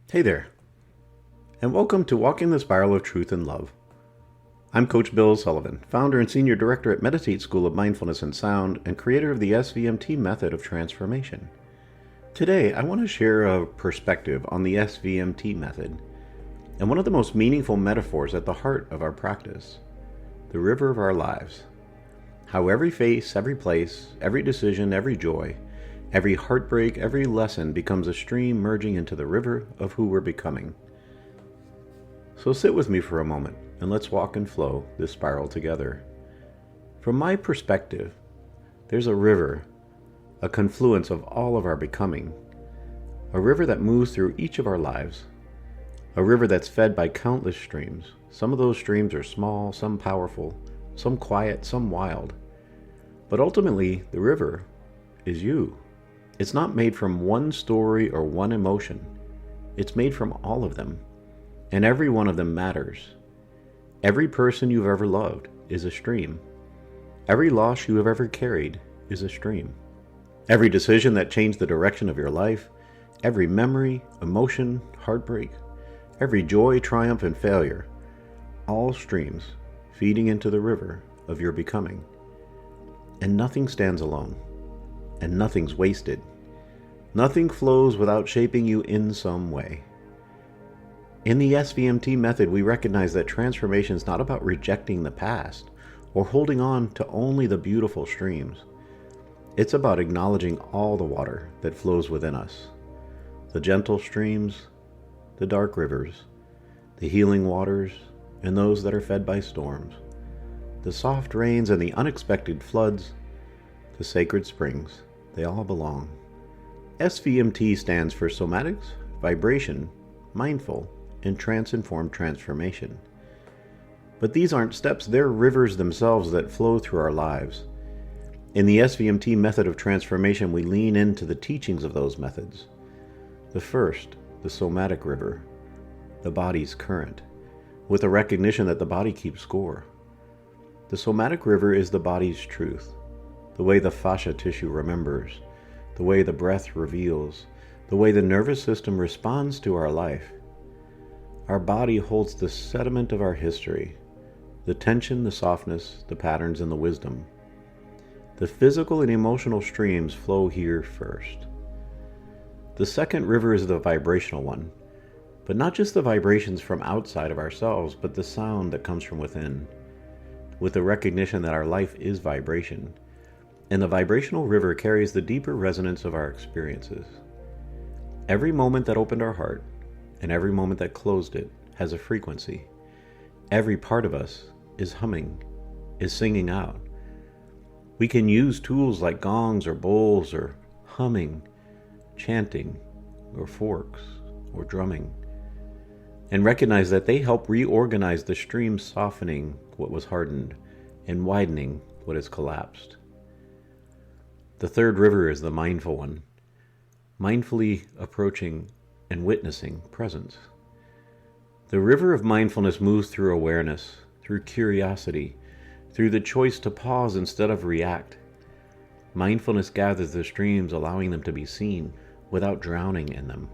Hey there, and welcome to Walking the Spiral of Truth and Love. I'm Coach Bill Sullivan, founder and senior director at Meditate School of Mindfulness and Sound and creator of the SVMT Method of Transformation. Today, I want to share a perspective on the SVMT Method and one of the most meaningful metaphors at the heart of our practice, the river of our lives. How every face, every place, every decision, every joy, every heartbreak, every lesson becomes a stream merging into the river of who we're becoming. So sit with me for a moment and let's walk and flow this spiral together. From my perspective, there's a river, a confluence of all of our becoming, a river that moves through each of our lives, a river that's fed by countless streams. Some of those streams are small, some powerful, some quiet, some wild. But ultimately, the river is you. It's not made from one story or one emotion. It's made from all of them. And every one of them matters. Every person you've ever loved is a stream. Every loss you have ever carried is a stream. Every decision that changed the direction of your life, every memory, emotion, heartbreak, every joy, triumph, and failure, all streams feeding into the river of your becoming. And nothing stands alone. And nothing's wasted. Nothing flows without shaping you in some way. In the SVMT method, we recognize that transformation is not about rejecting the past or holding on to only the beautiful streams. It's about acknowledging all the water that flows within us. The gentle streams, the dark rivers, the healing waters, and those that are fed by storms. The soft rains and the unexpected floods, the sacred springs. They all belong. SVMT stands for Somatics, Vibration, Mindful, and Trance-Informed Transformation. But these aren't steps, they're rivers themselves that flow through our lives. In the SVMT method of transformation, we lean into the teachings of those methods. The first, the somatic river, the body's current, with a recognition that the body keeps score. The somatic river is the body's truth. The way the fascia tissue remembers, the way the breath reveals, the way the nervous system responds to our life. Our body holds the sediment of our history, the tension, the softness, the patterns, and the wisdom. The physical and emotional streams flow here first. The second river is the vibrational one, but not just the vibrations from outside of ourselves, but the sound that comes from within, with the recognition that our life is vibration. And the vibrational river carries the deeper resonance of our experiences. Every moment that opened our heart, and every moment that closed it, has a frequency. Every part of us is humming, is singing out. We can use tools like gongs or bowls or humming, chanting, or forks, or drumming, and recognize that they help reorganize the stream, softening what was hardened and widening what has collapsed. The third river is the mindful one, mindfully approaching and witnessing presence. The river of mindfulness moves through awareness, through curiosity, through the choice to pause instead of react. Mindfulness gathers the streams, allowing them to be seen without drowning in them.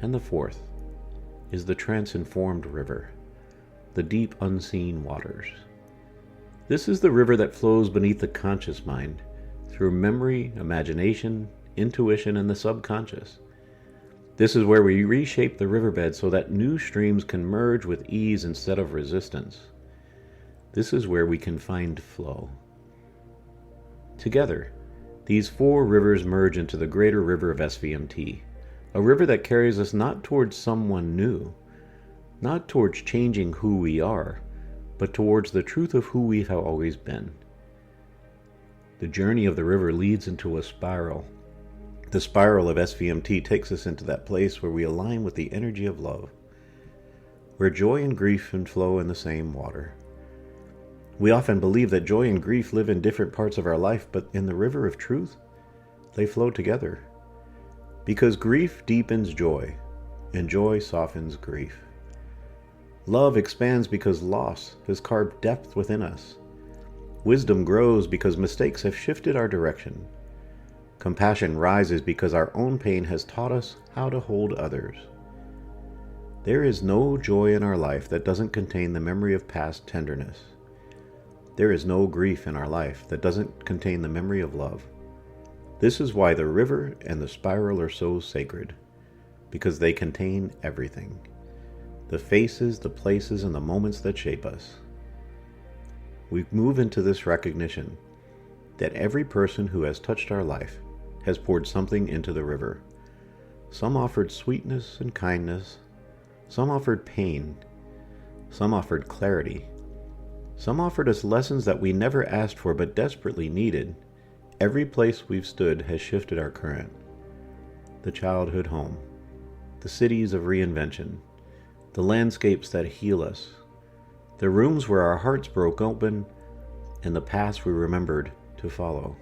And the fourth is the Trance-Informed river, the deep unseen waters. This is the river that flows beneath the conscious mind, through memory, imagination, intuition, and the subconscious. This is where we reshape the riverbed so that new streams can merge with ease instead of resistance. This is where we can find flow. Together, these four rivers merge into the greater river of SVMT, a river that carries us not towards someone new, not towards changing who we are, but towards the truth of who we have always been. The journey of the river leads into a spiral. The spiral of SVMT takes us into that place where we align with the energy of love, where joy and grief can flow in the same water. We often believe that joy and grief live in different parts of our life, but in the river of truth, they flow together. Because grief deepens joy, and joy softens grief. Love expands because loss has carved depth within us. Wisdom grows because mistakes have shifted our direction. Compassion rises because our own pain has taught us how to hold others. There is no joy in our life that doesn't contain the memory of past tenderness. There is no grief in our life that doesn't contain the memory of love. This is why the river and the spiral are so sacred, because they contain everything. The faces, the places, and the moments that shape us. We move into this recognition that every person who has touched our life has poured something into the river. Some offered sweetness and kindness. Some offered pain. Some offered clarity. Some offered us lessons that we never asked for but desperately needed. Every place we've stood has shifted our current. The childhood home, the cities of reinvention, the landscapes that heal us, the rooms where our hearts broke open, and the paths we remembered to follow.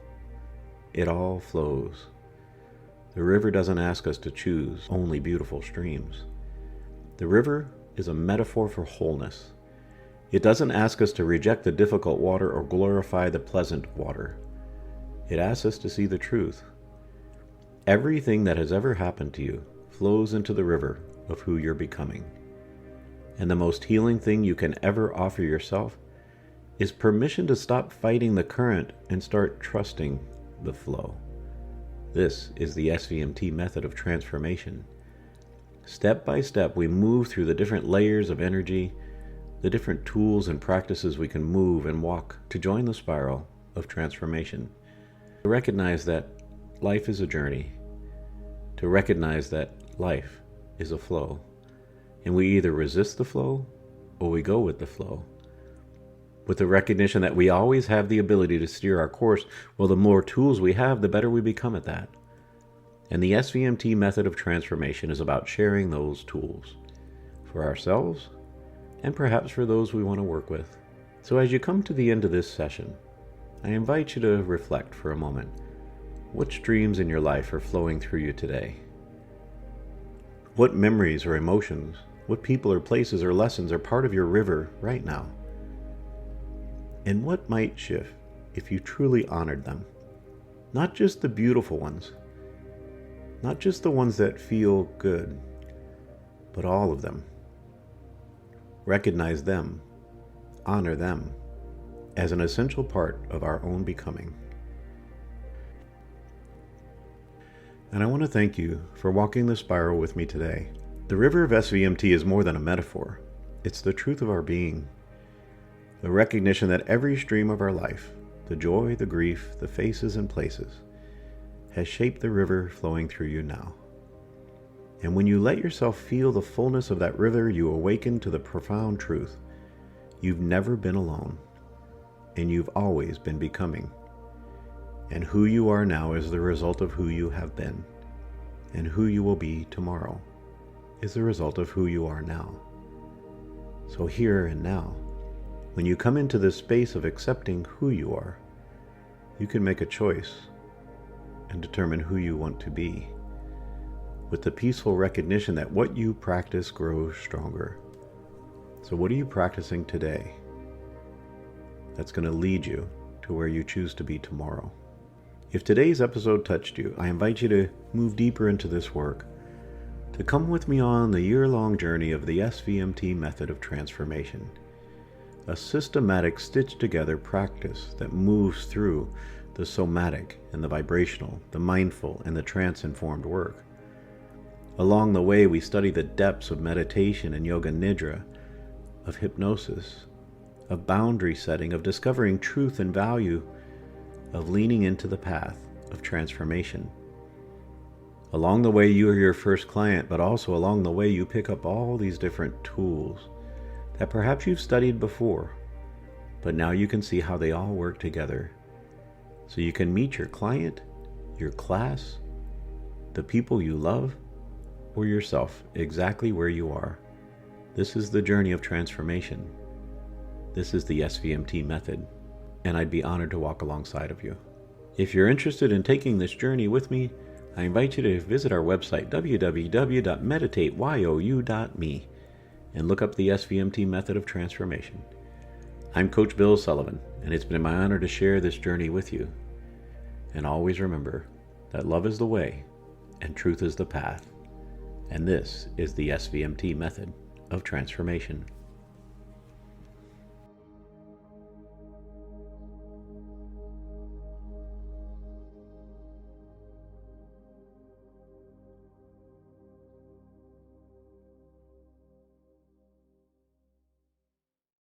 It all flows. The river doesn't ask us to choose only beautiful streams. The river is a metaphor for wholeness. It doesn't ask us to reject the difficult water or glorify the pleasant water. It asks us to see the truth. Everything that has ever happened to you flows into the river of who you're becoming. And the most healing thing you can ever offer yourself is permission to stop fighting the current and start trusting the flow. This is the SVMT method of transformation. Step by step, we move through the different layers of energy, the different tools and practices we can move and walk to join the spiral of transformation. To recognize that life is a journey. To recognize that life is a flow. And we either resist the flow or we go with the flow. With the recognition that we always have the ability to steer our course, well, the more tools we have, the better we become at that. And the SVMT method of transformation is about sharing those tools for ourselves and perhaps for those we want to work with. So as you come to the end of this session, I invite you to reflect for a moment. What streams in your life are flowing through you today? What memories or emotions, what people or places or lessons are part of your river right now? And what might shift if you truly honored them? Not just the beautiful ones, not just the ones that feel good, but all of them. Recognize them, honor them as an essential part of our own becoming. And I want to thank you for walking the spiral with me today. The river of SVMT is more than a metaphor. It's the truth of our being. The recognition that every stream of our life, the joy, the grief, the faces and places, has shaped the river flowing through you now. And when you let yourself feel the fullness of that river, you awaken to the profound truth. You've never been alone, and you've always been becoming. And who you are now is the result of who you have been, and who you will be tomorrow is the result of who you are now. So here and now, when you come into this space of accepting who you are, you can make a choice and determine who you want to be, with the peaceful recognition that what you practice grows stronger. So what are you practicing today that's going to lead you to where you choose to be tomorrow? If today's episode touched you, I invite you to move deeper into this work, to come with me on the year-long journey of the SVMT method of transformation, a systematic stitched-together practice that moves through the somatic and the vibrational, the mindful and the trance-informed work. Along the way, we study the depths of meditation and yoga nidra, of hypnosis, of boundary setting, of discovering truth and value, of leaning into the path of transformation. Along the way, you are your first client, but also along the way, you pick up all these different tools that perhaps you've studied before, but now you can see how they all work together. So you can meet your client, your class, the people you love, or yourself exactly where you are. This is the journey of transformation. This is the SVMT method, and I'd be honored to walk alongside of you. If you're interested in taking this journey with me, I invite you to visit our website, www.meditateyou.me, and look up the SVMT method of transformation. I'm Coach Bill Sullivan, and it's been my honor to share this journey with you. And always remember that love is the way and truth is the path, and this is the SVMT method of transformation.